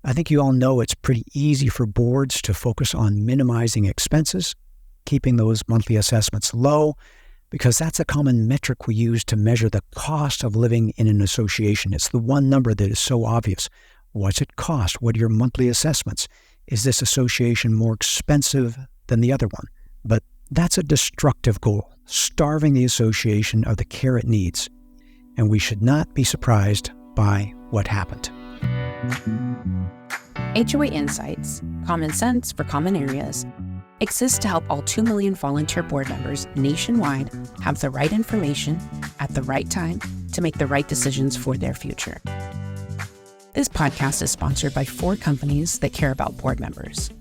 I think you all know it's pretty easy for boards to focus on minimizing expenses, keeping those monthly assessments low, because that's a common metric we use to measure the cost of living in an association. It's the one number that is so obvious. What's it cost? What are your monthly assessments? Is this association more expensive than the other one? But that's a destructive goal, starving the association of the care it needs. And we should not be surprised by what happened. HOA Insights, common sense for common areas, exists to help all 2 million volunteer board members nationwide have the right information at the right time to make the right decisions for their future. This podcast is sponsored by 4 companies that care about board members: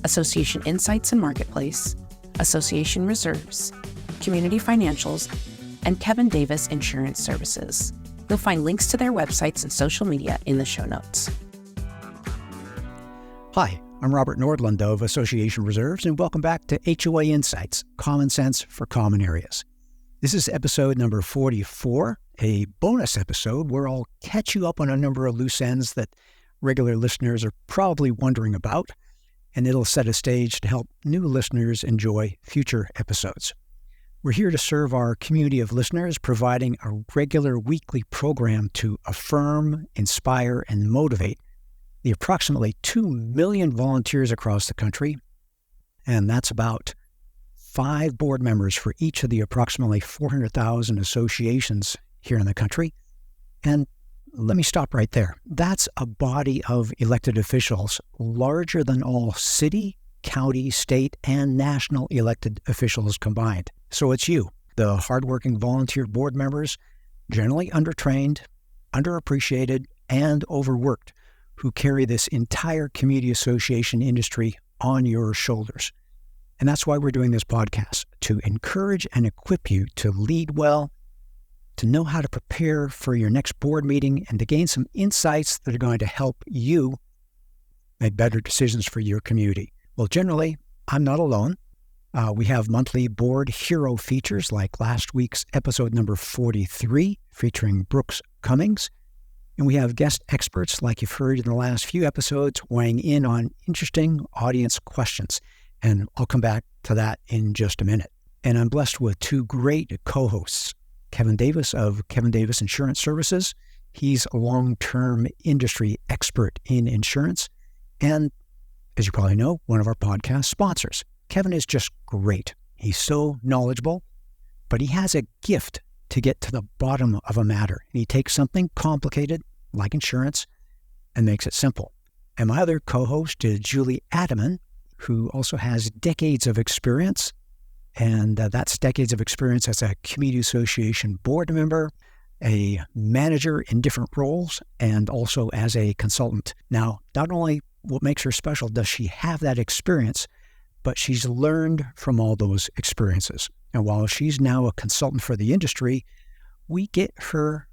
Association Insights and Marketplace, Association Reserves, Community Financials, and Kevin Davis Insurance Services. You'll find links to their websites and social media in the show notes. Hi, I'm Robert Nordlund of Association Reserves, and welcome back to HOA Insights, Common Sense for Common Areas. This is episode number 44, a bonus episode where I'll catch you up on a number of loose ends that regular listeners are probably wondering about, and it'll set a stage to help new listeners enjoy future episodes. We're here to serve our community of listeners, providing a regular weekly program to affirm, inspire, and motivate the approximately 2 million volunteers across the country, and that's about 5 board members for each of the approximately 400,000 associations here in the country. And let me stop right there. That's a body of elected officials larger than all city, county, state, and national elected officials combined. So it's you, the hardworking volunteer board members, generally undertrained, underappreciated, and overworked, who carry this entire community association industry on your shoulders. And that's why we're doing this podcast, to encourage and equip you to lead well, to know how to prepare for your next board meeting, and to gain some insights that are going to help you make better decisions for your community. Well, generally, I'm not alone. We have monthly board hero features like last week's episode number 43, featuring Brooks Cummings. And we have guest experts, like you've heard in the last few episodes, weighing in on interesting audience questions. And I'll come back to that in just a minute. And I'm blessed with 2 great co-hosts, Kevin Davis of Kevin Davis Insurance Services. He's a long-term industry expert in insurance. And as you probably know, one of our podcast sponsors. Kevin is just great. He's so knowledgeable, but he has a gift to get to the bottom of a matter. And he takes something complicated, like insurance, and makes it simple. And my other co-host is Julie Adamen, who also has decades of experience, and that's decades of experience as a community association board member, a manager in different roles, and also as a consultant. Now, not only what makes her special does she have that experience, but she's learned from all those experiences. And while she's now a consultant for the industry, we get her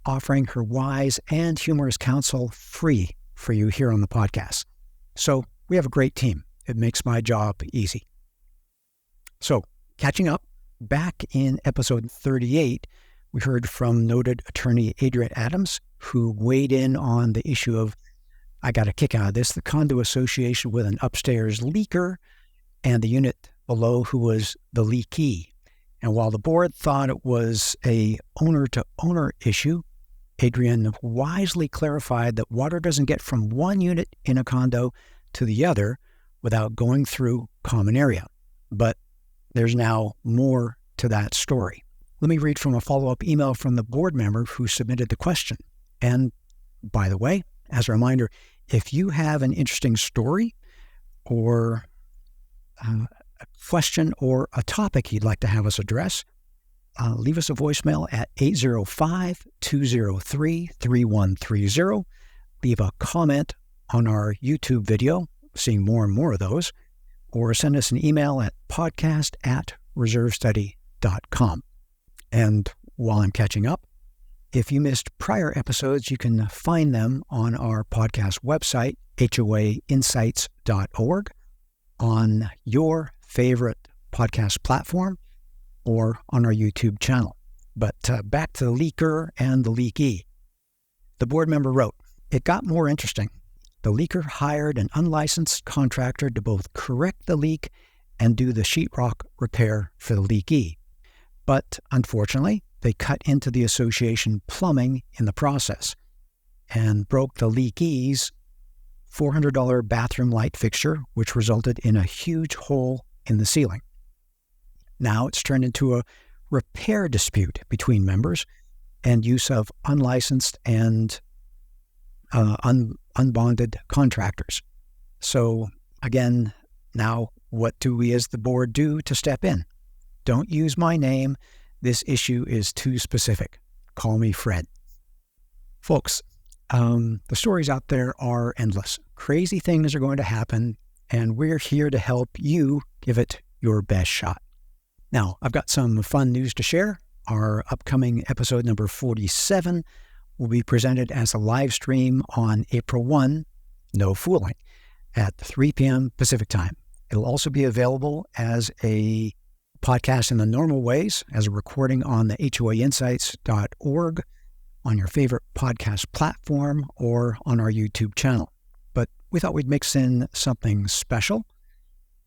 offering her wise and humorous counsel free for you here on the podcast. So we have a great team. It makes my job easy. So catching up, back in episode 38, we heard from noted attorney Adrian Adams, who weighed in on the issue of, I got a kick out of this, the condo association with an upstairs leaker and the unit below who was the leakee. And while the board thought it was a owner-to-owner issue, Adrian wisely clarified that water doesn't get from one unit in a condo to the other without going through common area. But there's now more to that story. Let me read from a follow-up email from the board member who submitted the question. And by the way, as a reminder, if you have an interesting story or a question or a topic you'd like to have us address, leave us a voicemail at 805-203-3130. Leave a comment on our YouTube video, seeing more and more of those, or send us an email at podcast@reservestudy.com. And while I'm catching up, if you missed prior episodes, you can find them on our podcast website, hoainsights.org, on your favorite podcast platform, or on our YouTube channel. But back to the leaker and the leakee. The board member wrote, "It got more interesting. the leaker hired an unlicensed contractor to both correct the leak and do the sheetrock repair for the leakee. But unfortunately, they cut into the association plumbing in the process and broke the leakee's $400 bathroom light fixture, which resulted in a huge hole in the ceiling. Now it's turned into a repair dispute between members and use of unlicensed and unbonded contractors. So again, now what do we as the board do to step in? Don't use my name. This issue is too specific. Call me Fred. Folks, the stories out there are endless. Crazy things are going to happen, and we're here to help you give it your best shot. Now, I've got some fun news to share. Our upcoming episode number 47 will be presented as a live stream on April 1, no fooling, at 3 p.m. Pacific time. It'll also be available as a podcast in the normal ways, as a recording on the HOAinsights.org, on your favorite podcast platform, or on our YouTube channel. But we thought we'd mix in something special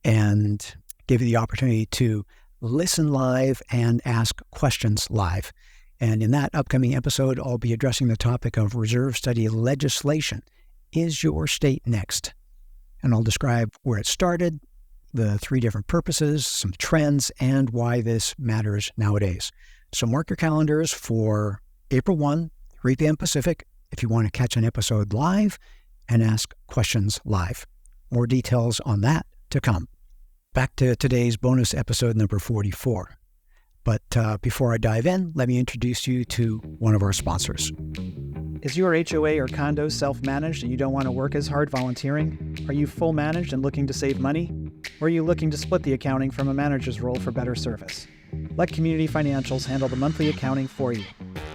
and give you the opportunity to listen live and ask questions live. And in that upcoming episode, I'll be addressing the topic of reserve study legislation. Is your state next? And I'll describe where it started, the 3 different purposes, some trends, and why this matters nowadays. So mark your calendars for April 1, 3 p.m. Pacific, if you want to catch an episode live and ask questions live. More details on that to come. Back to today's bonus episode number 44. But before I dive in, let me introduce you to one of our sponsors. Is your HOA or condo self-managed and you don't want to work as hard volunteering? Are you full managed and looking to save money? Or are you looking to split the accounting from a manager's role for better service? Let Community Financials handle the monthly accounting for you.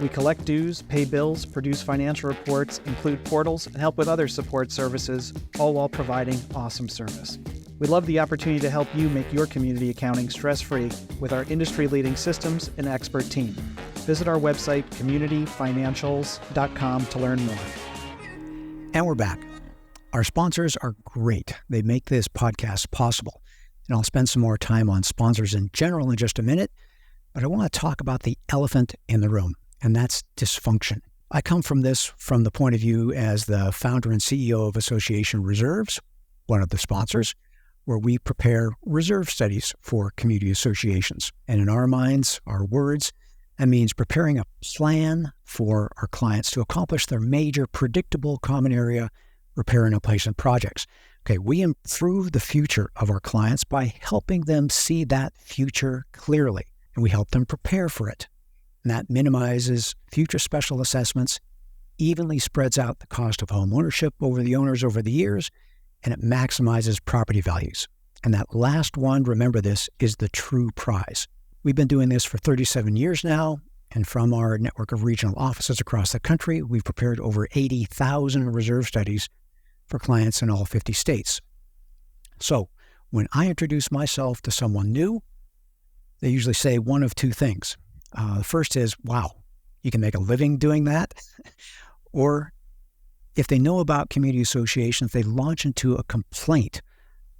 We collect dues, pay bills, produce financial reports, include portals, and help with other support services, all while providing awesome service. We love the opportunity to help you make your community accounting stress-free with our industry-leading systems and expert team. Visit our website, communityfinancials.com, to learn more. And we're back. Our sponsors are great. They make this podcast possible. And I'll spend some more time on sponsors in general in just a minute, but I want to talk about the elephant in the room, and that's dysfunction. I come from this from the point of view as the founder and CEO of Association Reserves, one of the sponsors, where we prepare reserve studies for community associations. And in our minds, our words, that means preparing a plan for our clients to accomplish their major predictable common area repair and replacement projects. Okay, we improve the future of our clients by helping them see that future clearly, and we help them prepare for it. And that minimizes future special assessments, evenly spreads out the cost of home ownership over the owners over the years, and it maximizes property values. And that last one, remember this, is the true prize. We've been doing this for 37 years now, and from our network of regional offices across the country, we've prepared over 80,000 reserve studies for clients in all 50 states. So when I introduce myself to someone new, they usually say one of 2 things. The first is, wow, you can make a living doing that. Or if they know about community associations, they launch into a complaint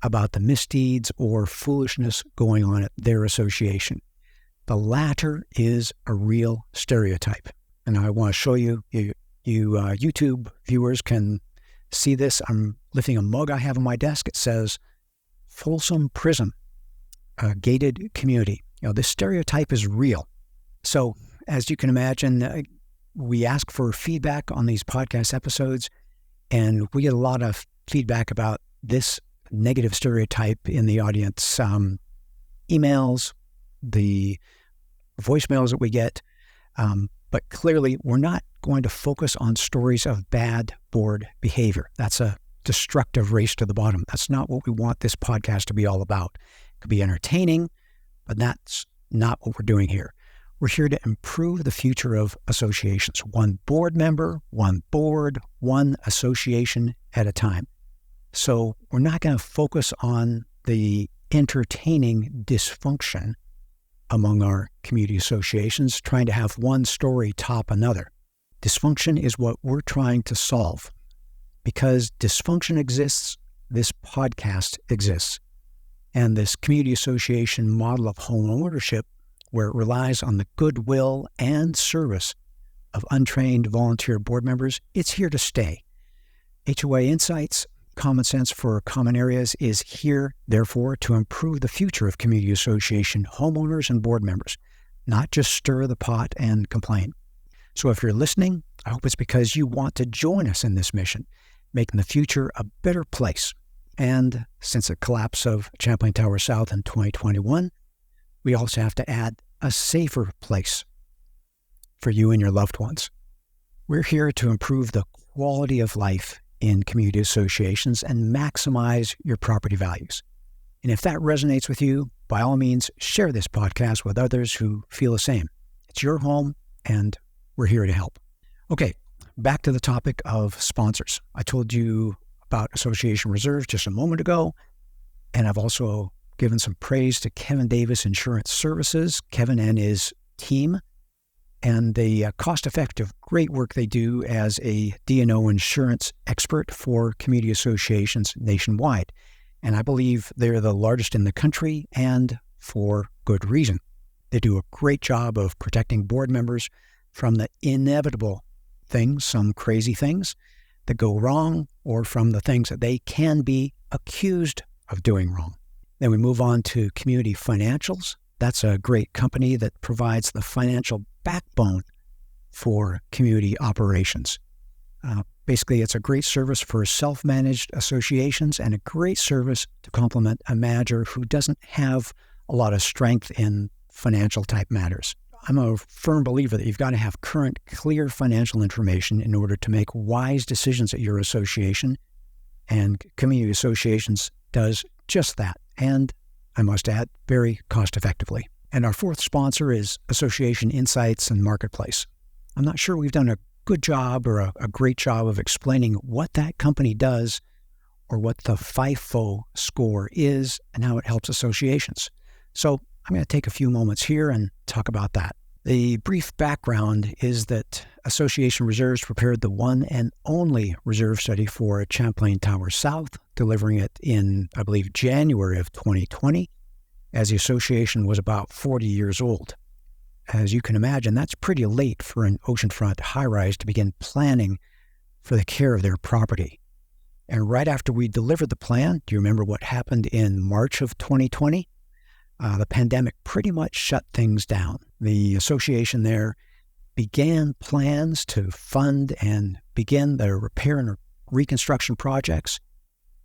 about the misdeeds or foolishness going on at their association. The latter is a real stereotype. And I want to show you, YouTube viewers can see this. I'm lifting a mug I have on my desk. It says, Folsom Prison, a gated community. This stereotype is real. So as you can imagine, we ask for feedback on these podcast episodes, and we get a lot of feedback about this negative stereotype in the audience. Emails, the voicemails that we get, but clearly we're not going to focus on stories of bad board behavior. That's a destructive race to the bottom. That's not what we want this podcast to be all about. It could be entertaining, but that's not what we're doing here. We're here to improve the future of associations, one board member, one board, one association at a time. So we're not going to focus on the entertaining dysfunction among our community associations, trying to have one story top another. Dysfunction is what we're trying to solve. Because dysfunction exists, this podcast exists. And this community association model of home ownership, where it relies on the goodwill and service of untrained volunteer board members, it's here to stay. HOA Insights, Common Sense for Common Areas, is here, therefore, to improve the future of community association homeowners and board members, not just stir the pot and complain. So if you're listening, I hope it's because you want to join us in this mission, making the future a better place. And since the collapse of Champlain Tower South in 2021, we also have to add a safer place for you and your loved ones. We're here to improve the quality of life in community associations and maximize your property values. And if that resonates with you, by all means, share this podcast with others who feel the same. It's your home, and we're here to help. Okay, back to the topic of sponsors. I told you about Association Reserves just a moment ago, and I've also given some praise to Kevin Davis Insurance Services, Kevin and his team, and the cost-effective, great work they do as a D&O insurance expert for community associations nationwide. And I believe they're the largest in the country, and for good reason. They do a great job of protecting board members from the inevitable things, some crazy things that go wrong, or from the things that they can be accused of doing wrong. Then we move on to Community Financials. That's a great company that provides the financial backbone for community operations. Basically, it's a great service for self-managed associations and a great service to complement a manager who doesn't have a lot of strength in financial type matters. I'm a firm believer that you've got to have current, clear financial information in order to make wise decisions at your association, and Community Associations does just that, and I must add, very cost-effectively. And our fourth sponsor is Association Insights and Marketplace. I'm not sure we've done a good job or a great job of explaining what that company does or what the FiPhO Score is and how it helps associations. So I'm going to take a few moments here and talk about that. The brief background is that Association Reserves prepared the one and only reserve study for Champlain Tower South, delivering it in, I believe, January of 2020, as the association was about 40 years old. As you can imagine, that's pretty late for an oceanfront high-rise to begin planning for the care of their property. And right after we delivered the plan, do you remember what happened in March of 2020? The pandemic pretty much shut things down. The association there began plans to fund and begin the repair and reconstruction projects.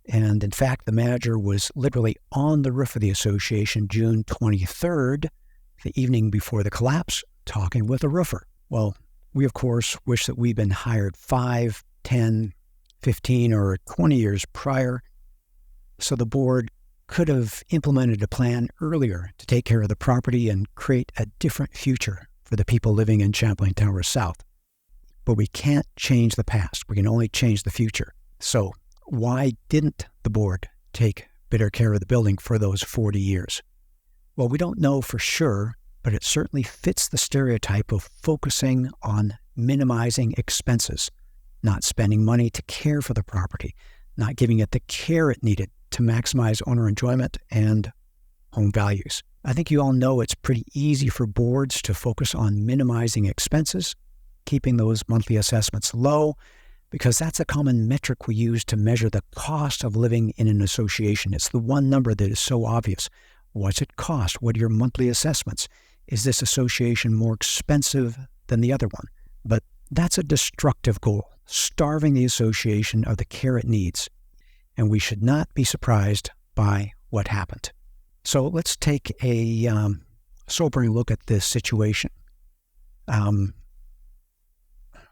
And in fact, the manager was literally on the roof of the association June 23rd, the evening before the collapse, talking with a roofer. Well, we, of course, wish that we'd been hired 5, 10, 15, or 20 years prior, so the board could have implemented a plan earlier to take care of the property and create a different future for the people living in Champlain Tower South. But we can't change the past. We can only change the future. So why didn't the board take better care of the building for those 40 years? Well, we don't know for sure, but it certainly fits the stereotype of focusing on minimizing expenses, not spending money to care for the property, not giving it the care it needed to maximize owner enjoyment and home values. I think you all know it's pretty easy for boards to focus on minimizing expenses, keeping those monthly assessments low, because that's a common metric we use to measure the cost of living in an association. It's the one number that is so obvious. What's it cost? What are your monthly assessments? Is this association more expensive than the other one? But that's a destructive goal, starving the association of the care it needs. And we should not be surprised by what happened. So let's take a sobering look at this situation.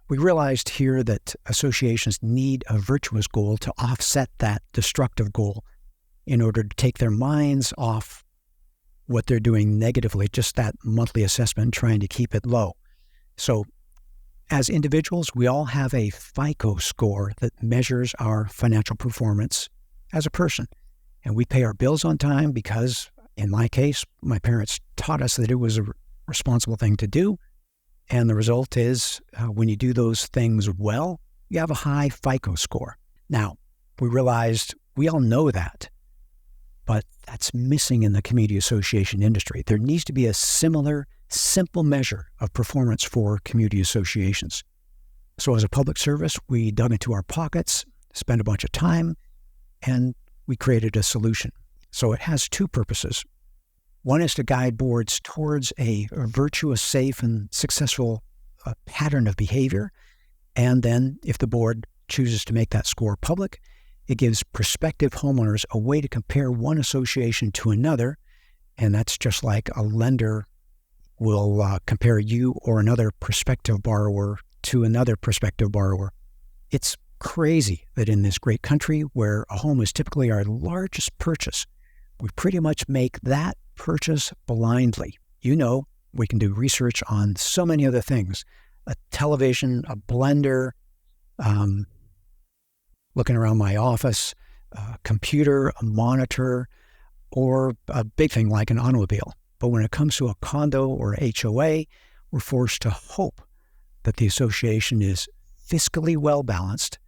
We realized here that associations need a virtuous goal to offset that destructive goal in order to take their minds off what they're doing negatively, just that monthly assessment, trying to keep it low. So as individuals, we all have a FICO score that measures our financial performance as a person. And we pay our bills on time because, in my case, my parents taught us that it was a responsible thing to do. And the result is, when you do those things well, you have a high FICO score. Now, we realized we all know that, but that's missing in the community association industry. There needs to be a similar, simple measure of performance for community associations. So as a public service, we dug into our pockets, spent a bunch of time, and we created a solution. So it has two purposes. One is to guide boards towards a virtuous, safe, and successful pattern of behavior. And then if the board chooses to make that score public, it gives prospective homeowners a way to compare one association to another. And that's just like a lender will compare you or another prospective borrower to another prospective borrower. It's crazy that in this great country where a home is typically our largest purchase, we pretty much make that purchase blindly. We can do research on so many other things. A television, a blender, looking around my office, a computer, a monitor, or a big thing like an automobile. But when it comes to a condo or HOA, we're forced to hope that the association is fiscally well-balanced,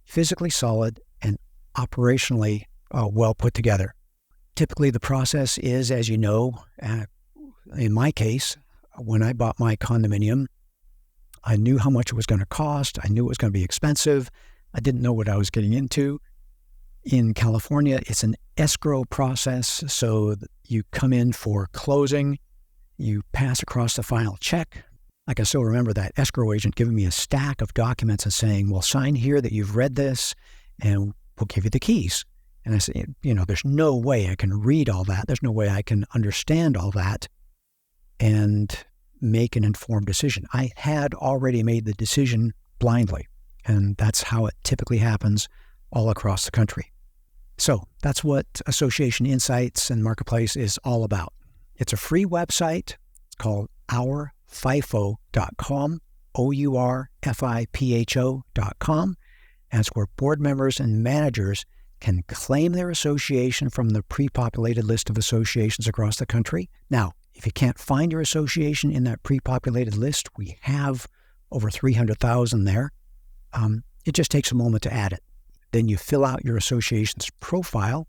physically solid, and operationally well put together. Typically, the process is, as you know, in my case, when I bought my condominium, I knew how much it was going to cost. I knew it was going to be expensive. I didn't know what I was getting into. In California, it's an escrow process. So you come in for closing, you pass across the final check. I can still remember that escrow agent giving me a stack of documents and saying, well, sign here that you've read this and we'll give you the keys. And I said, there's no way I can read all that. There's no way I can understand all that and make an informed decision. I had already made the decision blindly, and that's how it typically happens all across the country. So that's what Association Insights and Marketplace is all about. It's a free website. It's called ourfipho.com, ourfipho.com. And it's where board members and managers can claim their association from the pre-populated list of associations across the country. Now, if you can't find your association in that pre-populated list, we have over 300,000 there. It just takes a moment to add it. Then you fill out your association's profile,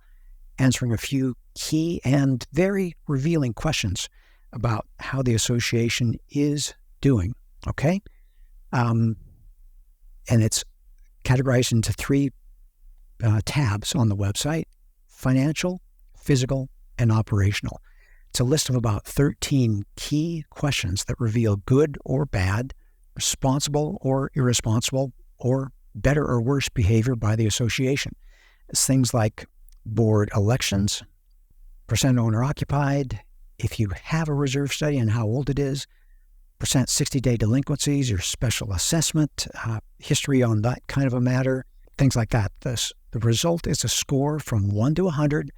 answering a few key and very revealing questions about how the association is doing, okay? And it's categorized into three tabs on the website: financial, physical, and operational. It's a list of about 13 key questions that reveal good or bad, responsible or irresponsible, or better or worse behavior by the association. It's things like board elections, percent owner occupied, if you have a reserve study and how old it is, percent 60-day delinquencies, your special assessment, history on that kind of a matter, things like that. The result is a score from 1 to 100,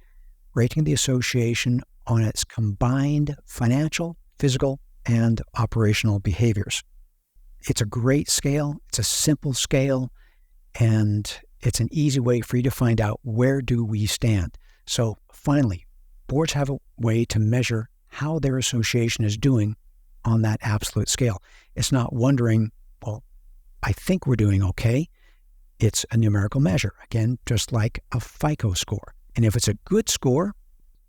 rating the association on its combined financial, physical, and operational behaviors. It's a great scale. It's a simple scale, and it's an easy way for you to find out where do we stand. So finally, boards have a way to measure how their association is doing on that absolute scale. It's not wondering, well, I think we're doing okay. It's a numerical measure, again, just like a FICO score. And if it's a good score,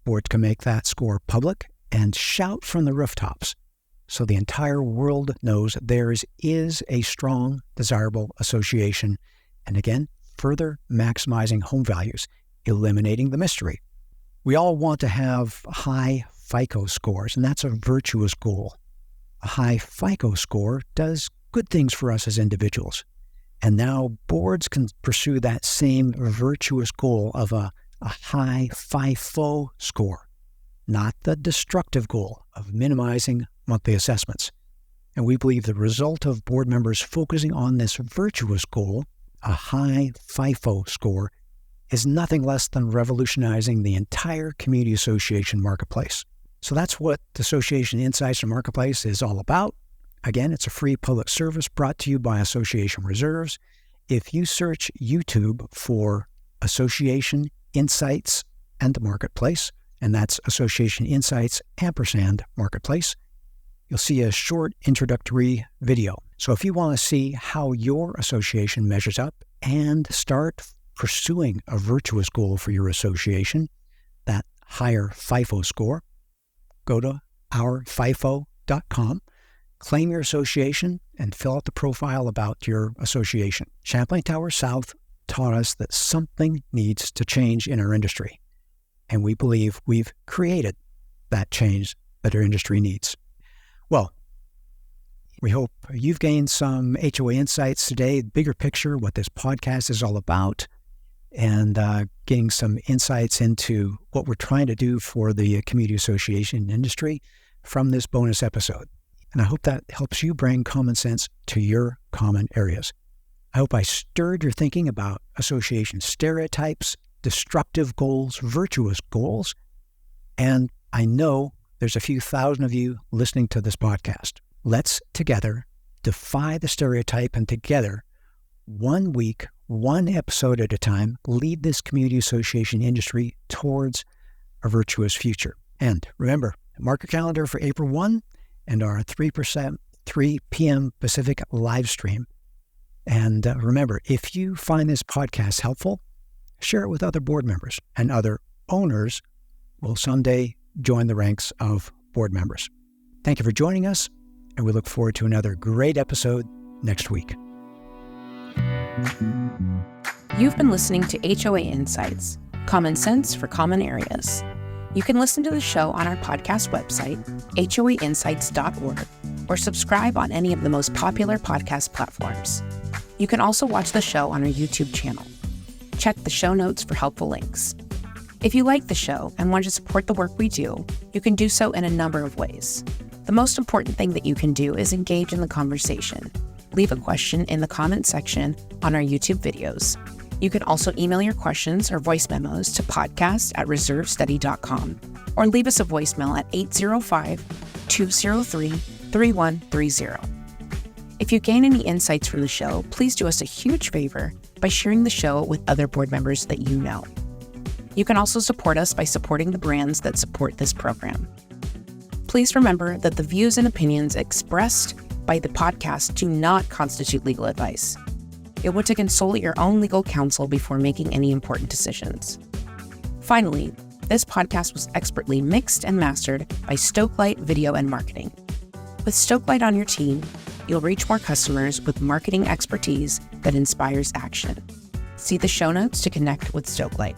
boards can make that score public and shout from the rooftops so the entire world knows theirs is a strong, desirable association. And again, further maximizing home values, eliminating the mystery. We all want to have high FICO scores, and that's a virtuous goal. A high FICO score does good things for us as individuals. And now boards can pursue that same virtuous goal of a high FIPHO score, not the destructive goal of minimizing monthly assessments. And we believe the result of board members focusing on this virtuous goal, a high FIPHO score, is nothing less than revolutionizing the entire community association marketplace. So that's what the Association Insights and Marketplace is all about. Again, it's a free public service brought to you by Association Reserves. If you search YouTube for Association Insights and Marketplace, and that's Association Insights & Marketplace, you'll see a short introductory video. So if you want to see how your association measures up and start pursuing a virtuous goal for your association, that higher FIPhO score, go to ourfipho.com, claim your association, and fill out the profile about your association. Champlain Tower South taught us that something needs to change in our industry, and we believe we've created that change that our industry needs. Well, we hope you've gained some HOA insights today, bigger picture, what this podcast is all about, and getting some insights into what we're trying to do for the community association industry from this bonus episode. And I hope that helps you bring common sense to your common areas. I hope I stirred your thinking about association stereotypes, destructive goals, virtuous goals, and I know there's a few thousand of you listening to this podcast. Let's together defy the stereotype and together, 1 week, 1 episode at a time, lead this community association industry towards a virtuous future. And remember, mark your calendar for April 1 and our 3 p.m. Pacific live stream. And remember, if you find this podcast helpful, share it with other board members, and other owners will someday join the ranks of board members. Thank you for joining us, and we look forward to another great episode next week. You've been listening to HOA Insights, common sense for common areas. You can listen to the show on our podcast website, hoainsights.org, or subscribe on any of the most popular podcast platforms. You can also watch the show on our YouTube channel. Check the show notes for helpful links. If you like the show and want to support the work we do, you can do so in a number of ways. The most important thing that you can do is engage in the conversation. Leave a question in the comment section on our YouTube videos. You can also email your questions or voice memos to podcast@reservestudy.com or leave us a voicemail at 805-203-3130. If you gain any insights from the show, please do us a huge favor by sharing the show with other board members that you know. You can also support us by supporting the brands that support this program. Please remember that the views and opinions expressed by the podcast do not constitute legal advice. You'll want to consult your own legal counsel before making any important decisions. Finally, this podcast was expertly mixed and mastered by Stokelight Video and Marketing. With Stokelight on your team, you'll reach more customers with marketing expertise that inspires action. See the show notes to connect with Stokelight.